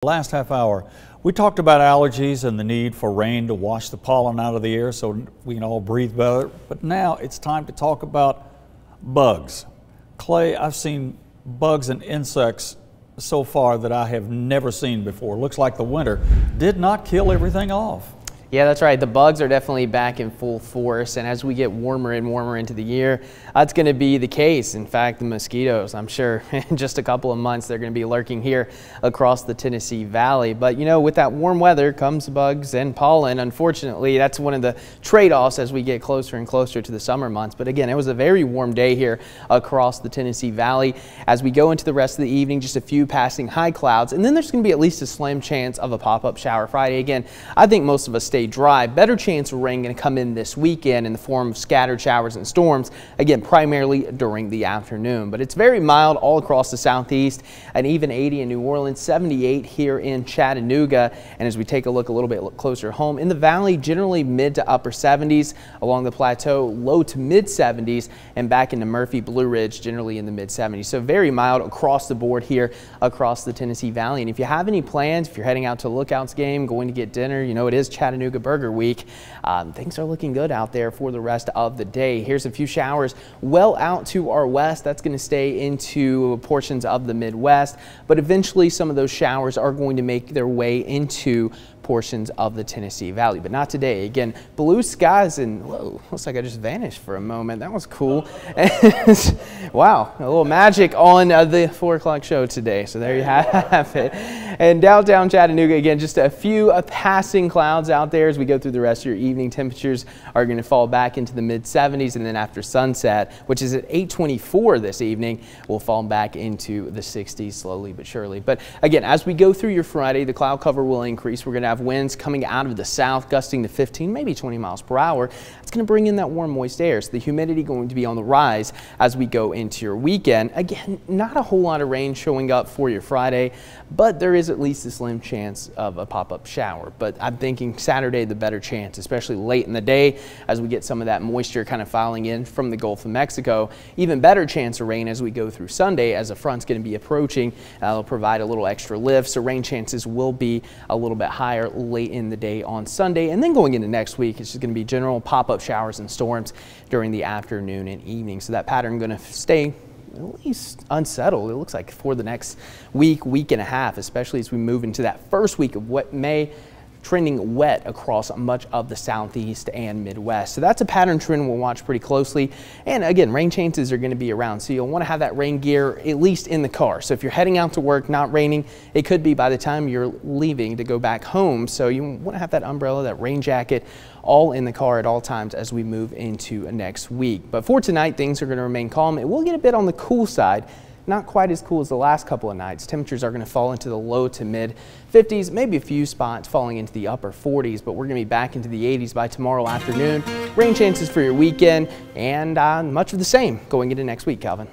Last half hour, we talked about allergies and the need for rain to wash the pollen out of the air so we can all breathe better. But now it's time to talk about bugs. Clay, I've seen bugs and insects so far that I have never seen before. Looks like the winter did not kill everything off. Yeah, that's right. The bugs are definitely back in full force, and as we get warmer and warmer into the year, that's going to be the case. In fact, the mosquitoes, I'm sure in just a couple of months, they're going to be lurking here across the Tennessee Valley. But you know, with that warm weather comes bugs and pollen. Unfortunately, that's one of the trade-offs as we get closer and closer to the summer months. But again, it was a very warm day here across the Tennessee Valley. As we go into the rest of the evening, just a few passing high clouds, and then there's going to be at least a slim chance of a pop-up shower Friday. Again, I think most of us stay dry. Better chance of rain going to come in this weekend in the form of scattered showers and storms, again primarily during the afternoon. But it's very mild all across the southeast, an even 80 in New Orleans, 78 here in Chattanooga. And as we take a look a little bit closer home in the valley, generally mid to upper 70s, along the plateau low to mid 70s, and back into Murphy Blue Ridge generally in the mid 70s. So very mild across the board here across the Tennessee Valley. And if you have any plans, if you're heading out to a Lookouts game, going to get dinner, you know it is Chattanooga Burger Week. Things are looking good out there for the rest of the day. Here's a few showers well out to our west. That's going to stay into portions of the Midwest, but eventually some of those showers are going to make their way into portions of the Tennessee Valley, but not today. Again, blue skies, and whoa, looks like I just vanished for a moment. That was cool. Wow, a little magic on the 4 o'clock show today. So there you have it. And downtown Chattanooga, again, just a few passing clouds out there as we go through the rest of your evening. Temperatures are going to fall back into the mid 70s, and then after sunset, which is at 8:24 this evening, we'll fall back into the 60s slowly but surely. But again, as we go through your Friday, the cloud cover will increase. We're going to have winds coming out of the south gusting to 15, maybe 20 miles per hour. It's going to bring in that warm, moist air. So the humidity going to be on the rise as we go into your weekend. Again, not a whole lot of rain showing up for your Friday, but there is at least a slim chance of a pop-up shower. But I'm thinking Saturday the better chance, especially late in the day as we get some of that moisture kind of filing in from the Gulf of Mexico. Even better chance of rain as we go through Sunday as a front's going to be approaching. It'll provide a little extra lift, so rain chances will be a little bit higher late in the day on Sunday. And then going into next week, it's just going to be general pop-up showers and storms during the afternoon and evening. So that pattern going to stay at least unsettled, it looks like, for the next week, week and a half, especially as we move into that first week of what May, trending wet across much of the southeast and Midwest. So that's a pattern trend we'll watch pretty closely. And again, rain chances are going to be around, so you'll want to have that rain gear at least in the car. So if you're heading out to work, not raining, it could be by the time you're leaving to go back home. So you want to have that umbrella, that rain jacket, all in the car at all times as we move into next week. But for tonight, things are going to remain calm. It will get a bit on the cool side. Not quite as cool as the last couple of nights. Temperatures are going to fall into the low to mid 50s, maybe a few spots falling into the upper 40s, but we're going to be back into the 80s by tomorrow afternoon. Rain chances for your weekend, and much of the same going into next week, Calvin.